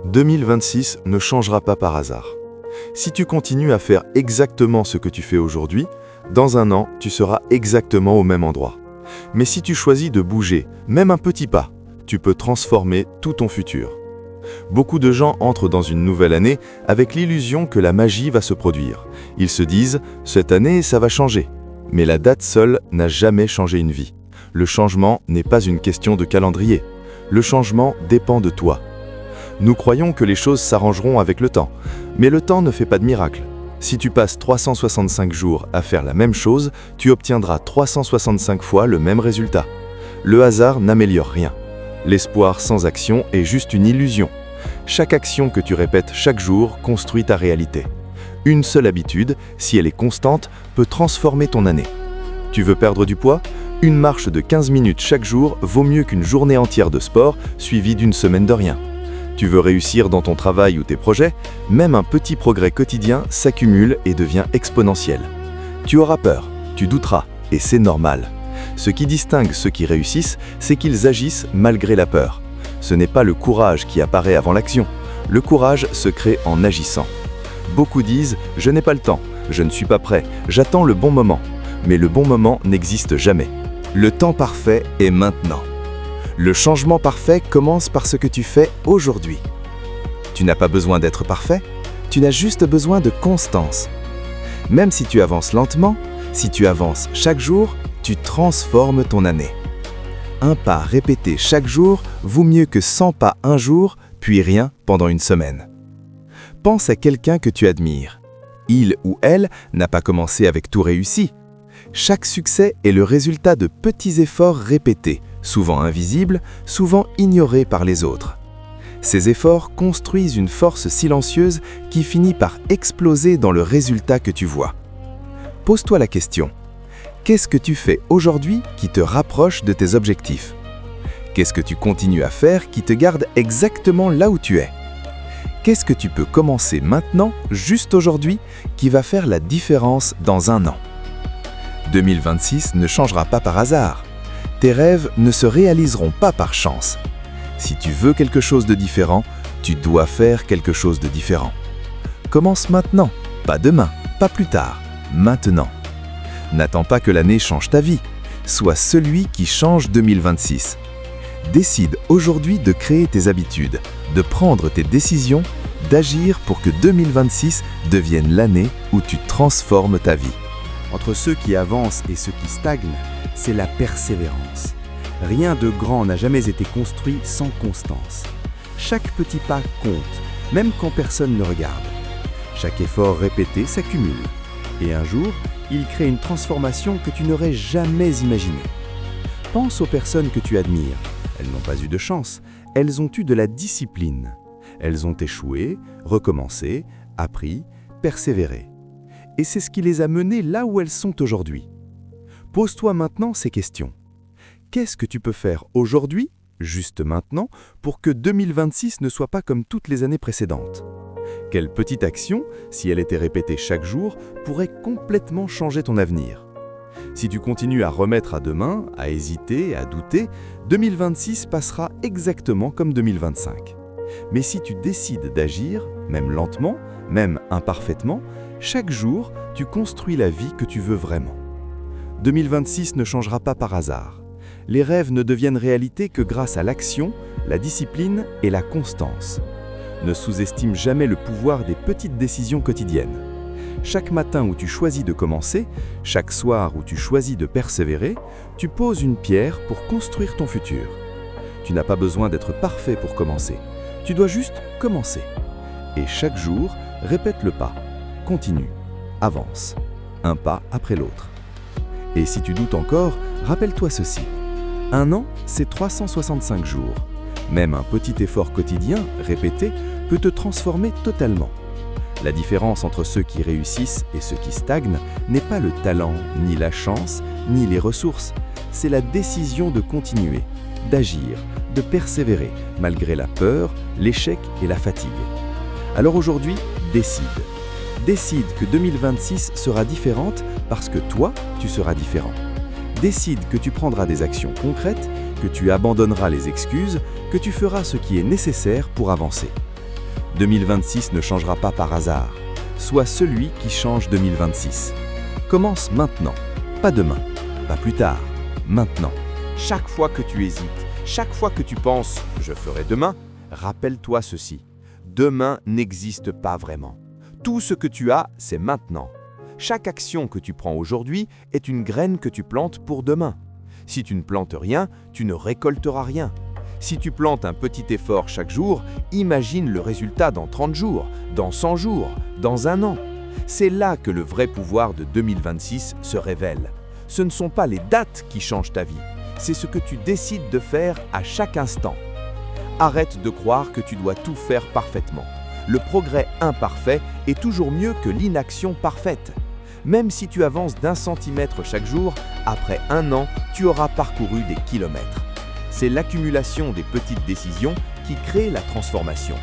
2026 ne changera pas par hasard. Si tu continues à faire exactement ce que tu fais aujourd'hui, dans un an, tu seras exactement au même endroit. Mais si tu choisis de bouger, même un petit pas, tu peux transformer tout ton futur. Beaucoup de gens entrent dans une nouvelle année avec l'illusion que la magie va se produire. Ils se disent « cette année, ça va changer ». Mais la date seule n'a jamais changé une vie. Le changement n'est pas une question de calendrier. Le changement dépend de toi. Nous croyons que les choses s'arrangeront avec le temps, mais le temps ne fait pas de miracle. Si tu passes 365 jours à faire la même chose, tu obtiendras 365 fois le même résultat. Le hasard n'améliore rien. L'espoir sans action est juste une illusion. Chaque action que tu répètes chaque jour construit ta réalité. Une seule habitude, si elle est constante, peut transformer ton année. Tu veux perdre du poids ? Une marche de 15 minutes chaque jour vaut mieux qu'une journée entière de sport suivie d'une semaine de rien. Tu veux réussir dans ton travail ou tes projets ? Même un petit progrès quotidien s'accumule et devient exponentiel. Tu auras peur, tu douteras, et c'est normal. Ce qui distingue ceux qui réussissent, c'est qu'ils agissent malgré la peur. Ce n'est pas le courage qui apparaît avant l'action. Le courage se crée en agissant. Beaucoup disent « je n'ai pas le temps, je ne suis pas prêt, j'attends le bon moment ». Mais le bon moment n'existe jamais. Le temps parfait est maintenant. Le changement parfait commence par ce que tu fais aujourd'hui. Tu n'as pas besoin d'être parfait, tu n'as juste besoin de constance. Même si tu avances lentement, si tu avances chaque jour, tu transformes ton année. Un pas répété chaque jour vaut mieux que 100 pas un jour, puis rien pendant une semaine. Pense à quelqu'un que tu admires. Il ou elle n'a pas commencé avec tout réussi. Chaque succès est le résultat de petits efforts répétés, souvent invisibles, souvent ignorés par les autres. Ces efforts construisent une force silencieuse qui finit par exploser dans le résultat que tu vois. Pose-toi la question. Qu'est-ce que tu fais aujourd'hui qui te rapproche de tes objectifs ? Qu'est-ce que tu continues à faire qui te garde exactement là où tu es ? Qu'est-ce que tu peux commencer maintenant, juste aujourd'hui, qui va faire la différence dans un an ? 2026 ne changera pas par hasard. Tes rêves ne se réaliseront pas par chance. Si tu veux quelque chose de différent, tu dois faire quelque chose de différent. Commence maintenant, pas demain, pas plus tard, maintenant. N'attends pas que l'année change ta vie. Sois celui qui change 2026. Décide aujourd'hui de créer tes habitudes, de prendre tes décisions, d'agir pour que 2026 devienne l'année où tu transformes ta vie. Entre ceux qui avancent et ceux qui stagnent, c'est la persévérance. Rien de grand n'a jamais été construit sans constance. Chaque petit pas compte, même quand personne ne regarde. Chaque effort répété s'accumule. Et un jour, il crée une transformation que tu n'aurais jamais imaginée. Pense aux personnes que tu admires. Elles n'ont pas eu de chance, elles ont eu de la discipline. Elles ont échoué, recommencé, appris, persévéré. Et c'est ce qui les a menées là où elles sont aujourd'hui. Pose-toi maintenant ces questions. Qu'est-ce que tu peux faire aujourd'hui, juste maintenant, pour que 2026 ne soit pas comme toutes les années précédentes ? Quelle petite action, si elle était répétée chaque jour, pourrait complètement changer ton avenir ? Si tu continues à remettre à demain, à hésiter, à douter, 2026 passera exactement comme 2025. Mais si tu décides d'agir, même lentement, même imparfaitement, chaque jour, tu construis la vie que tu veux vraiment. 2026 ne changera pas par hasard. Les rêves ne deviennent réalité que grâce à l'action, la discipline et la constance. Ne sous-estime jamais le pouvoir des petites décisions quotidiennes. Chaque matin où tu choisis de commencer, chaque soir où tu choisis de persévérer, tu poses une pierre pour construire ton futur. Tu n'as pas besoin d'être parfait pour commencer. Tu dois juste commencer. Et chaque jour, répète le pas. Continue. Avance. Un pas après l'autre. Et si tu doutes encore, rappelle-toi ceci. Un an, c'est 365 jours. Même un petit effort quotidien, répété, peut te transformer totalement. La différence entre ceux qui réussissent et ceux qui stagnent n'est pas le talent, ni la chance, ni les ressources. C'est la décision de continuer, d'agir, de persévérer, malgré la peur, l'échec et la fatigue. Alors aujourd'hui, décide. Décide que 2026 sera différente parce que toi, tu seras différent. Décide que tu prendras des actions concrètes, que tu abandonneras les excuses, que tu feras ce qui est nécessaire pour avancer. 2026 ne changera pas par hasard. Sois celui qui change 2026. Commence maintenant, pas demain, pas plus tard, maintenant. Chaque fois que tu hésites, chaque fois que tu penses « je ferai demain », rappelle-toi ceci. Demain n'existe pas vraiment. Tout ce que tu as, c'est maintenant. Chaque action que tu prends aujourd'hui est une graine que tu plantes pour demain. Si tu ne plantes rien, tu ne récolteras rien. Si tu plantes un petit effort chaque jour, imagine le résultat dans 30 jours, dans 100 jours, dans un an. C'est là que le vrai pouvoir de 2026 se révèle. Ce ne sont pas les dates qui changent ta vie, c'est ce que tu décides de faire à chaque instant. Arrête de croire que tu dois tout faire parfaitement. Le progrès imparfait est toujours mieux que l'inaction parfaite. Même si tu avances d'1 centimètre chaque jour, après un an, tu auras parcouru des kilomètres. C'est l'accumulation des petites décisions qui crée la transformation.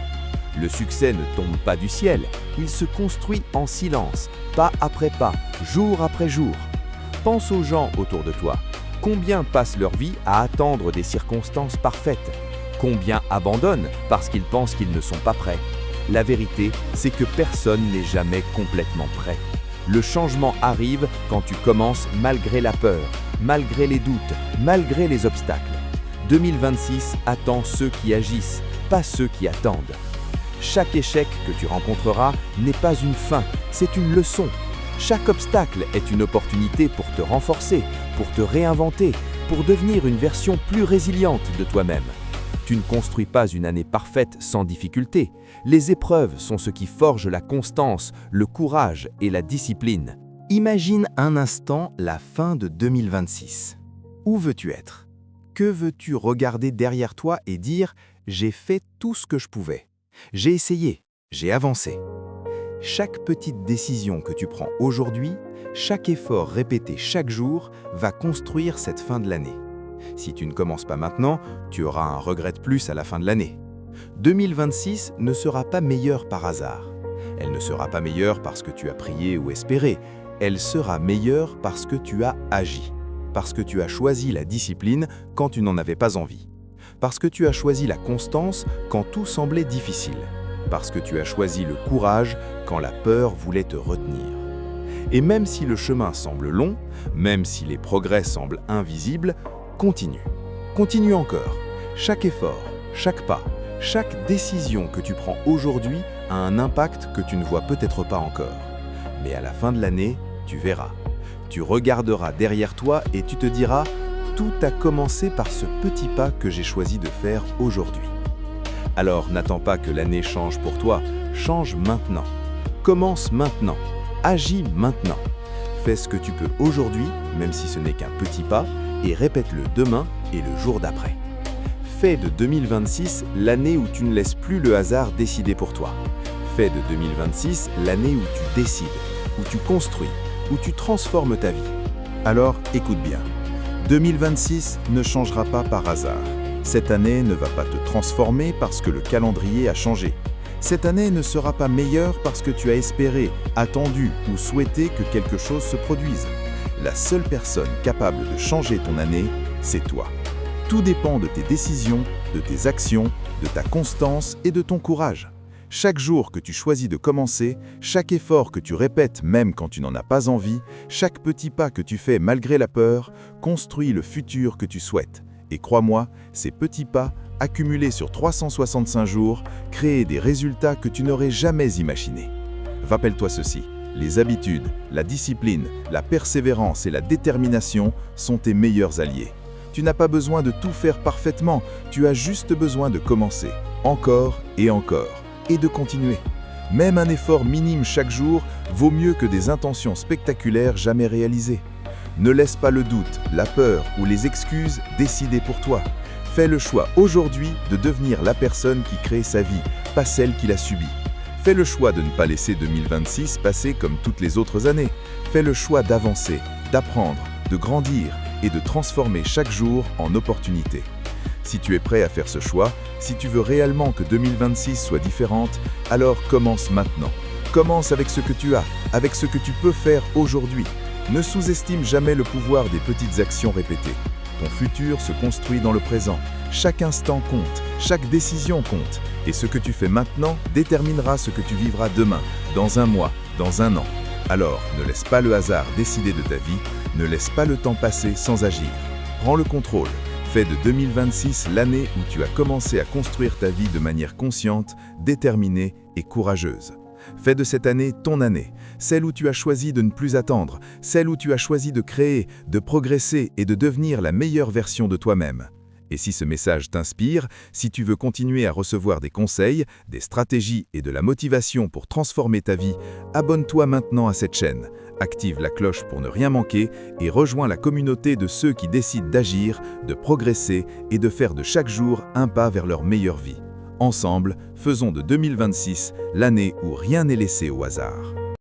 Le succès ne tombe pas du ciel, il se construit en silence, pas après pas, jour après jour. Pense aux gens autour de toi. Combien passent leur vie à attendre des circonstances parfaites? Combien abandonnent parce qu'ils pensent qu'ils ne sont pas prêts? La vérité, c'est que personne n'est jamais complètement prêt. Le changement arrive quand tu commences malgré la peur, malgré les doutes, malgré les obstacles. 2026 attend ceux qui agissent, pas ceux qui attendent. Chaque échec que tu rencontreras n'est pas une fin, c'est une leçon. Chaque obstacle est une opportunité pour te renforcer, pour te réinventer, pour devenir une version plus résiliente de toi-même. Tu ne construis pas une année parfaite sans difficulté. Les épreuves sont ce qui forge la constance, le courage et la discipline. Imagine un instant la fin de 2026. Où veux-tu être? Que veux-tu regarder derrière toi et dire « j'ai fait tout ce que je pouvais. J'ai essayé, j'ai avancé ». Chaque petite décision que tu prends aujourd'hui, chaque effort répété chaque jour va construire cette fin de l'année. Si tu ne commences pas maintenant, tu auras un regret de plus à la fin de l'année. 2026 ne sera pas meilleure par hasard. Elle ne sera pas meilleure parce que tu as prié ou espéré. Elle sera meilleure parce que tu as agi. Parce que tu as choisi la discipline quand tu n'en avais pas envie. Parce que tu as choisi la constance quand tout semblait difficile. Parce que tu as choisi le courage quand la peur voulait te retenir. Et même si le chemin semble long, même si les progrès semblent invisibles, continue. Continue encore. Chaque effort, chaque pas, chaque décision que tu prends aujourd'hui a un impact que tu ne vois peut-être pas encore. Mais à la fin de l'année, tu verras. Tu regarderas derrière toi et tu te diras « Tout a commencé par ce petit pas que j'ai choisi de faire aujourd'hui ». Alors n'attends pas que l'année change pour toi, change maintenant. Commence maintenant, agis maintenant. Fais ce que tu peux aujourd'hui, même si ce n'est qu'un petit pas, et répète-le demain et le jour d'après. Fais de 2026 l'année où tu ne laisses plus le hasard décider pour toi. Fais de 2026 l'année où tu décides, où tu construis, où tu transformes ta vie. Alors écoute bien, 2026 ne changera pas par hasard. Cette année ne va pas te transformer parce que le calendrier a changé. Cette année ne sera pas meilleure parce que tu as espéré, attendu ou souhaité que quelque chose se produise. La seule personne capable de changer ton année, c'est toi. Tout dépend de tes décisions, de tes actions, de ta constance et de ton courage. Chaque jour que tu choisis de commencer, chaque effort que tu répètes même quand tu n'en as pas envie, chaque petit pas que tu fais malgré la peur, construit le futur que tu souhaites. Et crois-moi, ces petits pas, accumulés sur 365 jours, créent des résultats que tu n'aurais jamais imaginés. Rappelle-toi ceci, les habitudes, la discipline, la persévérance et la détermination sont tes meilleurs alliés. Tu n'as pas besoin de tout faire parfaitement, tu as juste besoin de commencer, encore, et de continuer. Même un effort minime chaque jour vaut mieux que des intentions spectaculaires jamais réalisées. Ne laisse pas le doute, la peur ou les excuses décider pour toi. Fais le choix aujourd'hui de devenir la personne qui crée sa vie, pas celle qui l'a subie. Fais le choix de ne pas laisser 2026 passer comme toutes les autres années. Fais le choix d'avancer, d'apprendre, de grandir et de transformer chaque jour en opportunité. Si tu es prêt à faire ce choix, si tu veux réellement que 2026 soit différente, alors commence maintenant. Commence avec ce que tu as, avec ce que tu peux faire aujourd'hui. Ne sous-estime jamais le pouvoir des petites actions répétées. Ton futur se construit dans le présent. Chaque instant compte, chaque décision compte. Et ce que tu fais maintenant déterminera ce que tu vivras demain, dans un mois, dans un an. Alors, ne laisse pas le hasard décider de ta vie, ne laisse pas le temps passer sans agir. Prends le contrôle. Fais de 2026 l'année où tu as commencé à construire ta vie de manière consciente, déterminée et courageuse. Fais de cette année ton année, celle où tu as choisi de ne plus attendre, celle où tu as choisi de créer, de progresser et de devenir la meilleure version de toi-même. Et si ce message t'inspire, si tu veux continuer à recevoir des conseils, des stratégies et de la motivation pour transformer ta vie, abonne-toi maintenant à cette chaîne, active la cloche pour ne rien manquer et rejoins la communauté de ceux qui décident d'agir, de progresser et de faire de chaque jour un pas vers leur meilleure vie. Ensemble, faisons de 2026 l'année où rien n'est laissé au hasard.